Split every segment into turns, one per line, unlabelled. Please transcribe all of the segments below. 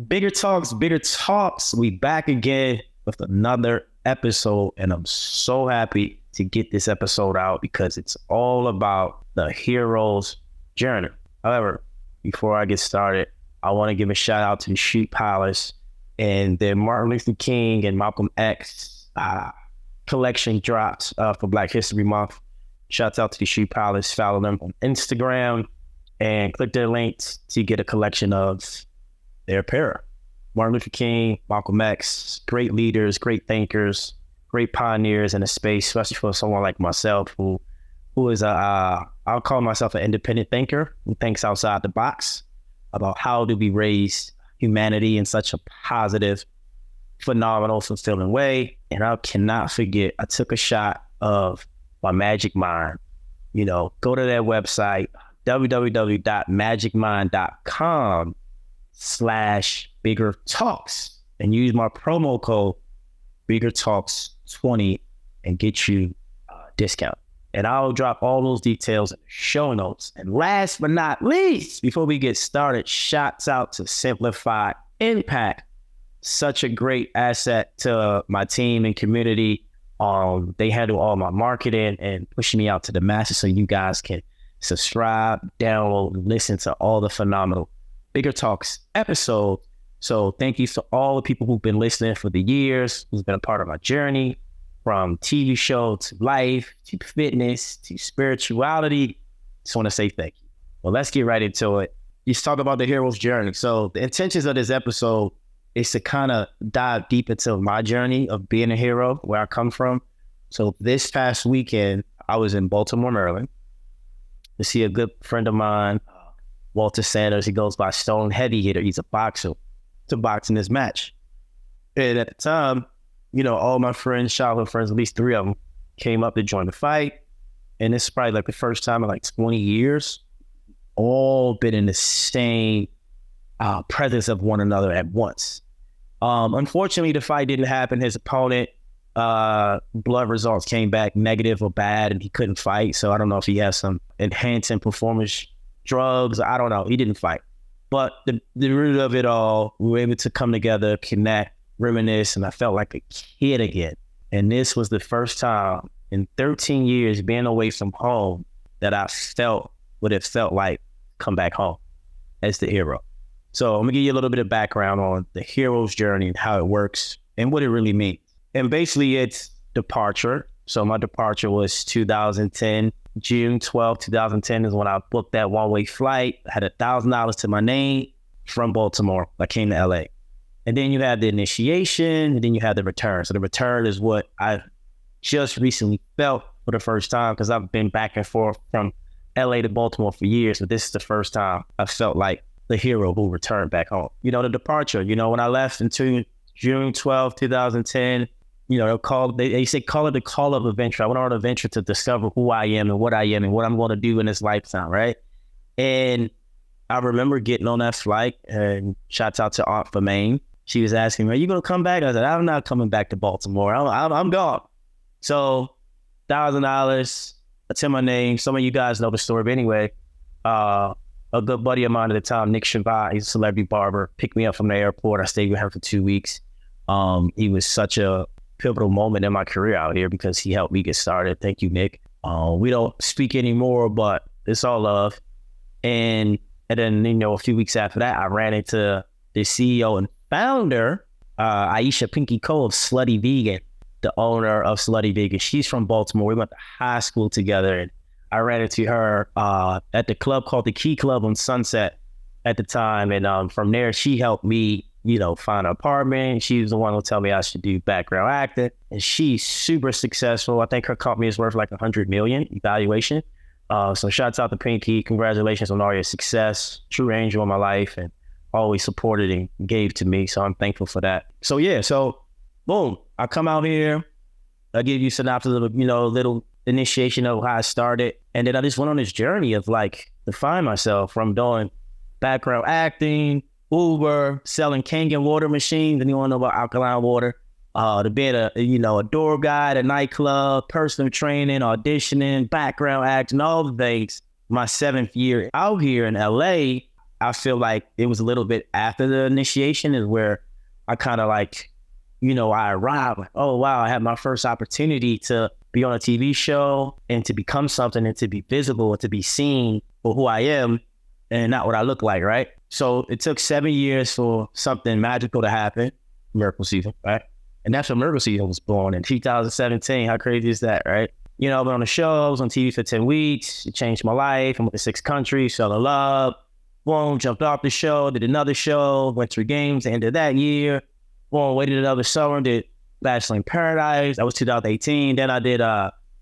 Bigger talks, bigger talks. We back again with another episode, and I'm so happy to get this episode out because it's all about the hero's journey. However, before I get started, I want to give a shout out to the Street Palace and the Martin Luther King and Malcolm X collection drops for Black History Month. Shouts out to the Street Palace. Follow them on Instagram and click their links to get a collection of their apparel. Martin Luther King, Malcolm X, great leaders, great thinkers, great pioneers in the space, especially for someone like myself who is I'll call myself an independent thinker who thinks outside the box about how do we raise humanity in such a positive, phenomenal, fulfilling way. And I cannot forget, I took a shot of my Magic Mind. You know, go to their website, www.magicmind.com/bigger talks and use my promo code bigger talks 20 and get you a discount. And I'll drop all those details in the show notes. And last but not least, before we get started, shouts out to Simplify Impact. Such a great asset to my team and community. They handle all my marketing and pushing me out to the masses so you guys can subscribe, download, and listen to all the phenomenal Bigger Talks episodes. So thank you to all the people who've been listening for the years, who's been a part of my journey, from TV show to life, to fitness, to spirituality. Just want to say thank you. Well, let's get right into it. Let's talk about the hero's journey. So the intentions of this episode is to kind of dive deep into my journey of being a hero, where I come from. So this past weekend, I was in Baltimore, Maryland, to see a good friend of mine, Walter Sanders. He goes by Stone Heavy Hitter. He's a boxer, to box in this match. And at the time, you know, all my friends, childhood friends, at least 3 of them, came up to join the fight. And this is probably like the first time in like 20 years, all been in the same presence of one another at once. Unfortunately, the fight didn't happen. His opponent, blood results came back negative or bad, and he couldn't fight. So I don't know if he has some enhancing performance drugs. I don't know. He didn't fight. But the root of it all, we were able to come together, connect, reminisce, and I felt like a kid again. And this was the first time in 13 years being away from home that I felt what it felt like come back home as the hero. So I'm gonna give you a little bit of background on the hero's journey and how it works and what it really means. And basically it's departure. So my departure was 2010, June 12, 2010 is when I booked that one-way flight. I had $1,000 to my name from Baltimore. I came to LA. And then you had the initiation, and then you had the return. So the return is what I just recently felt for the first time, because I've been back and forth from LA to Baltimore for years, but this is the first time I felt like the hero who returned back home. You know, the departure, you know, when I left into June 12, 2010, you know, they say call it the call of adventure. I went on an adventure to discover who I am and what I am and what I'm going to do in this lifetime, right? And I remember getting on that flight, and shouts out to Aunt Famaine. She was asking me, are you going to come back? I said, I'm not coming back to Baltimore. I'm gone. So $1,000 to my name. Some of you guys know the story, but anyway, a good buddy of mine at the time, Nick Shabbat, he's a celebrity barber, picked me up from the airport. I stayed with him for 2 weeks. He was such a pivotal moment in my career out here because he helped me get started. Thank you, Nick. We don't speak anymore, but it's all love. And then, you know, a few weeks after that, I ran into the CEO and founder, Aisha Pinky Cole of Slutty Vegan, the owner of Slutty Vegan. She's from Baltimore. We went to high school together, and I ran into her at the club called the Key Club on Sunset at the time. And from there, she helped me, you know, find an apartment. She was the one who told me I should do background acting. And she's super successful. I think her company is worth like 100 million evaluation. So shouts out to Pinky. Congratulations on all your success. True angel in my life, and always supported and gave to me. So I'm thankful for that. So yeah, so boom, I come out here. I give you synopsis of, you know, a little initiation of how I started. And then I just went on this journey of like to find myself, from doing background acting, Uber, selling Kangen water machines. Anyone know about alkaline water? To being a door guy at a nightclub, personal training, auditioning, background acting, all the things. My 7th year out here in LA, I feel like it was a little bit after the initiation is where I kind of like, I arrived like, oh, wow, I had my first opportunity to be on a TV show and to become something and to be visible and to be seen for who I am and not what I look like, right? So it took 7 years for something magical to happen, Miracle Season, right? And that's when Miracle Season was born in 2017. How crazy is that, right? I've been on the show, I was on TV for 10 weeks. It changed my life. I went to 6 countries, fell in love. Boom, jumped off the show, did another show, went to games, the end of that year. Boom, waited another summer, did Bachelor in Paradise. That was 2018. Then I did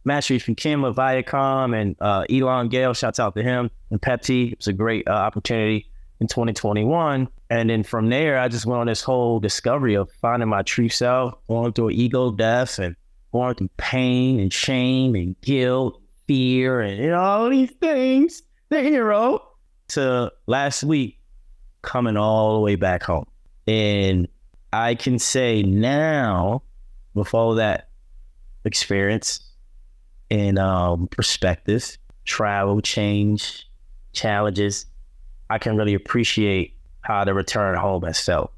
Masteries from Kim with Viacom and Elon Gale, shouts out to him, and Pepsi. It was a great opportunity in 2021. And then from there, I just went on this whole discovery of finding my true self, going through ego death and going through pain and shame and guilt, fear, and all these things, the hero, to last week coming all the way back home. And I can say now, with all that experience and perspective, travel, change, challenges, I can really appreciate how the return home has felt.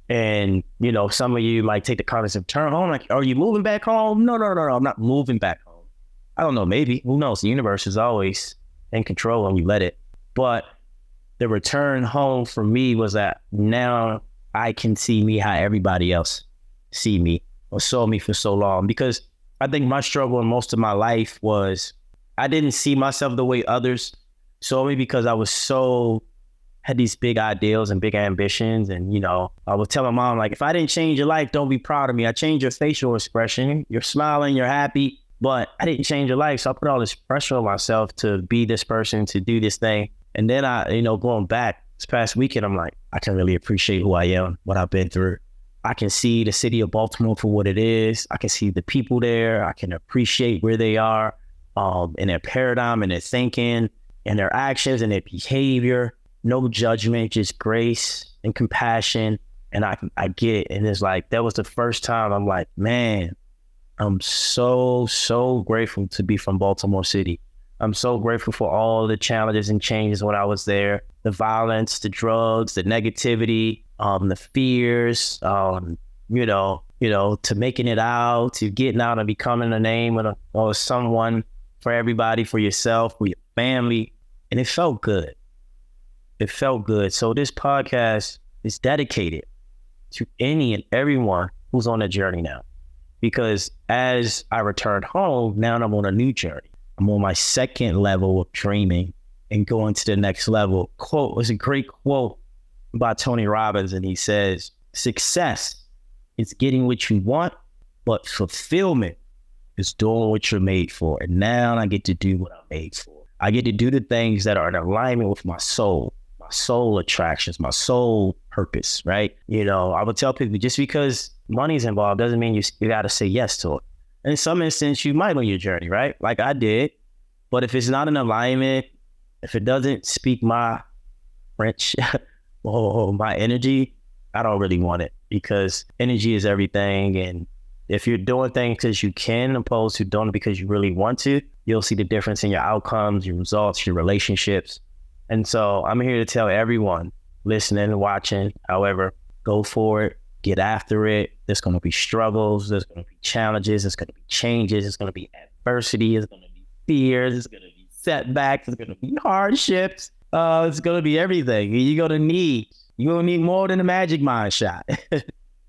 And, some of you might take the concept of return home, like, are you moving back home? No, I'm not moving back home. I don't know, maybe, who knows? The universe is always in control when we let it. But the return home for me was that now I can see me how everybody else see me or saw me for so long. Because I think my struggle in most of my life was I didn't see myself the way others saw me because I was had these big ideals and big ambitions. And, I would tell my mom, like, if I didn't change your life, don't be proud of me. I changed your facial expression. You're smiling, you're happy, but I didn't change your life. So I put all this pressure on myself to be this person, to do this thing. And then I, going back this past weekend, I'm like, I can really appreciate who I am, what I've been through. I can see the city of Baltimore for what it is. I can see the people there. I can appreciate where they are in their paradigm and their thinking and their actions and their behavior. No judgment, just grace and compassion. And I get it. And it's like, that was the first time I'm like, man, I'm so grateful to be from Baltimore City. I'm so grateful for all the challenges and changes when I was there. The violence, the drugs, the negativity, the fears, to making it out, to getting out and becoming a name or someone for everybody, for yourself, for your family. And it felt good. It felt good. So this podcast is dedicated to any and everyone who's on a journey now. Because as I returned home, now I'm on a new journey. I'm on my second level of dreaming and going to the next level. Quote, it's a great quote by Tony Robbins. And he says, success is getting what you want, but fulfillment is doing what you're made for. And now I get to do what I'm made for. I get to do the things that are in alignment with my soul attractions, my soul purpose, right? I would tell people just because money's involved doesn't mean you got to say yes to it. In some instance, you might on your journey, right? Like I did. But if it's not in alignment, if it doesn't speak my French or my energy, I don't really want it, because energy is everything. And if you're doing things because you can, opposed to doing it because you really want to, you'll see the difference in your outcomes, your results, your relationships. And so I'm here to tell everyone listening and watching, however, go for it, get after it. There's going to be struggles. There's going to be challenges. There's going to be changes. There's going to be adversity. There's going to be fears. There's going to be setbacks. There's going to be hardships. It's going to be everything. You're going to need more than a magic mind shot.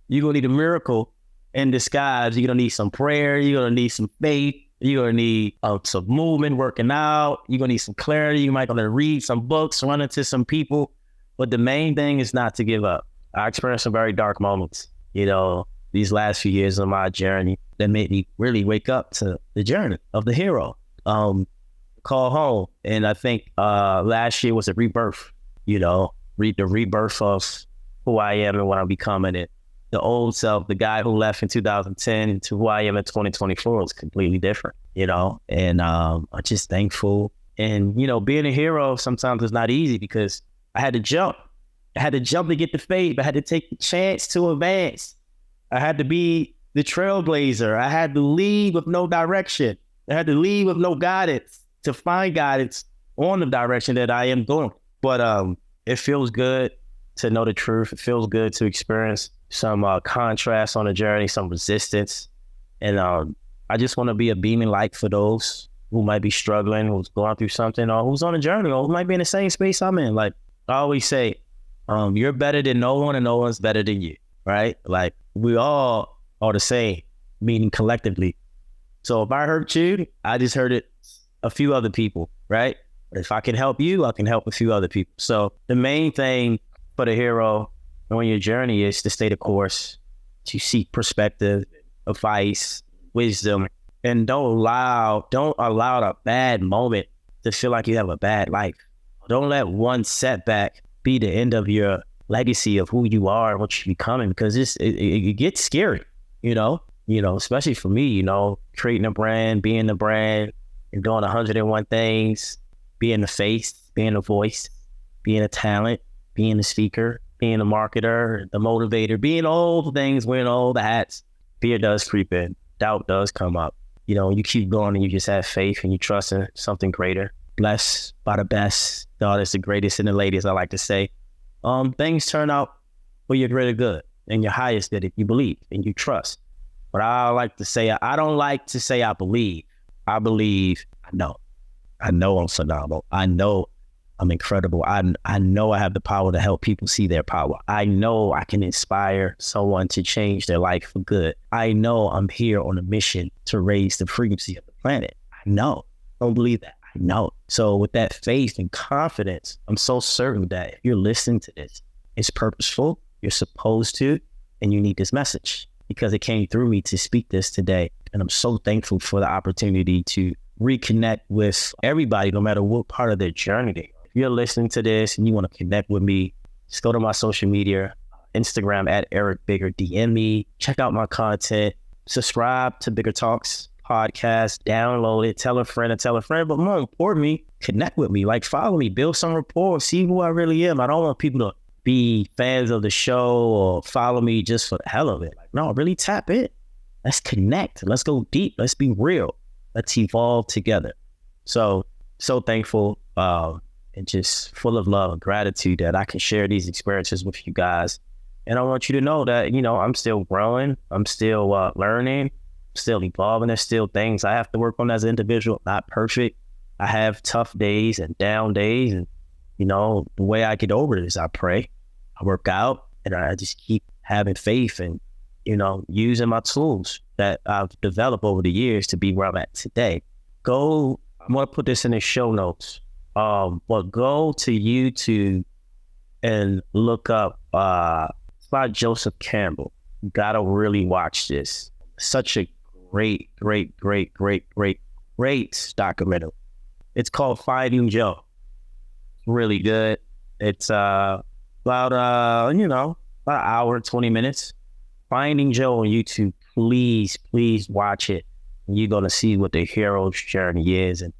You're going to need a miracle in disguise. You're going to need some prayer. You're going to need some faith. You're going to need some movement, working out. You're going to need some clarity. You might want to read some books, run into some people. But the main thing is not to give up. I experienced some very dark moments, these last few years of my journey that made me really wake up to the journey of the hero, call home. And I think last year was a rebirth, the rebirth of who I am and what I'm becoming. And the old self, the guy who left in 2010 to who I am in 2024 is completely different, and I'm just thankful. And, being a hero sometimes is not easy because I had to jump. I had to jump to get the faith. I had to take the chance to advance. I had to be the trailblazer. I had to lead with no direction. I had to lead with no guidance to find guidance on the direction that I am going. But it feels good to know the truth. It feels good to experience some contrast on the journey, some resistance. And I just want to be a beaming light for those who might be struggling, who's going through something, or who's on a journey, or who might be in the same space I'm in. Like I always say, you're better than no one and no one's better than you, right? Like we all are the same, meaning collectively. So if I hurt you, I just hurt it a few other people, right? But if I can help you, I can help a few other people. So the main thing for the hero on your journey is to stay the course, to seek perspective, advice, wisdom, and don't allow a bad moment to feel like you have a bad life. Don't let one setback be the end of your legacy of who you are and what you're becoming, because it gets scary, especially for me, creating a brand, being the brand, and doing 101 things, being the face, being the voice, being a talent, being the speaker, being the marketer, the motivator, being all the things, wearing all the hats. Fear does creep in. Doubt does come up. You keep going and you just have faith and you trust in something greater. Blessed by the best. God is the greatest and the latest, I like to say. Things turn out for your greater good and your highest good if you believe and you trust. But I like to say, I don't like to say I believe. I believe, I know. I know I'm phenomenal. I know I'm incredible. I know I have the power to help people see their power. I know I can inspire someone to change their life for good. I know I'm here on a mission to raise the frequency of the planet. I know. Don't believe that. I know. So with that faith and confidence, I'm so certain that if you're listening to this, it's purposeful, you're supposed to, and you need this message because it came through me to speak this today. And I'm so thankful for the opportunity to reconnect with everybody, no matter what part of their journey they are. If you're listening to this and you want to connect with me, just go to my social media, Instagram at Eric Bigger, DM me, check out my content, subscribe to Bigger Talks podcast, download it, tell a friend, but more importantly, connect with me, like follow me, build some rapport, see who I really am. I don't want people to be fans of the show or follow me just for the hell of it. Like, no, really tap in. Let's connect. Let's go deep. Let's be real. Let's evolve together. So thankful and just full of love and gratitude that I can share these experiences with you guys. And I want you to know that, I'm still growing. I'm still learning, still evolving. There's still things I have to work on as an individual. Not perfect. I have tough days and down days. And, the way I get over it is I pray, I work out, and I just keep having faith and, using my tools that I've developed over the years to be where I'm at today. I'm going to put this in the show notes. But go to YouTube and look up, it's by Joseph Campbell. You gotta really watch this. Such a great documentary. It's called Finding Joe. Really good. It's about an hour, 20 minutes. Finding Joe on YouTube. Please watch it. You're gonna see what the hero's journey is and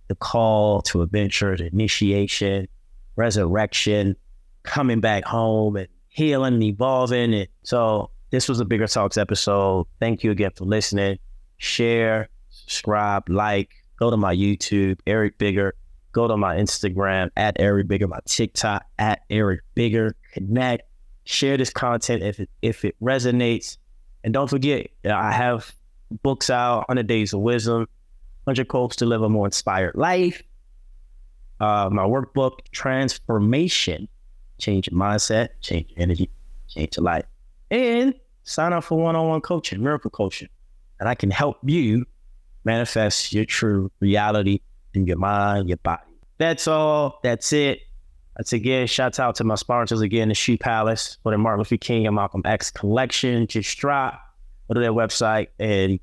the call to adventure, the initiation, resurrection, coming back home and healing and evolving. And so this was a Bigger Talks episode. Thank you again for listening. Share, subscribe, like, go to my YouTube, Eric Bigger. Go to my Instagram at Eric Bigger, my TikTok at Eric Bigger. Connect, share this content if it resonates. And don't forget, I have books out, 100 Days of Wisdom, 100 Quotes to Live a More Inspired Life. My workbook, Transformation, change your mindset, change your energy, change your life. And sign up for one-on-one coaching, miracle coaching. And I can help you manifest your true reality in your mind, your body. That's all. That's it. That's again, shouts out to my sponsors again, the Shoe Palace for the Martin Luther King and Malcolm X collection. Just drop, go to their website and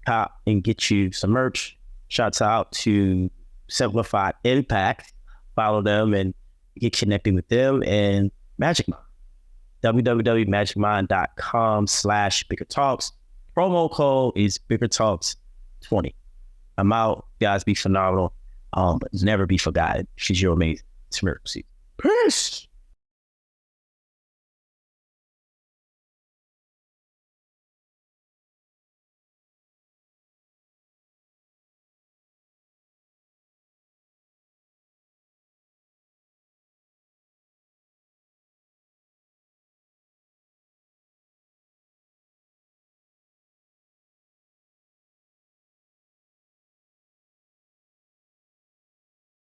cop and get you some merch. Shouts out to Simplified Impact. Follow them and get connected with them and Magic Mind. www.magicmind.com/Bigger Talks. Promo code is Bigger Talks 20. I'm out. Guys, be phenomenal. But never be forgotten. She's your amazing. It's Miracle Season. Peace.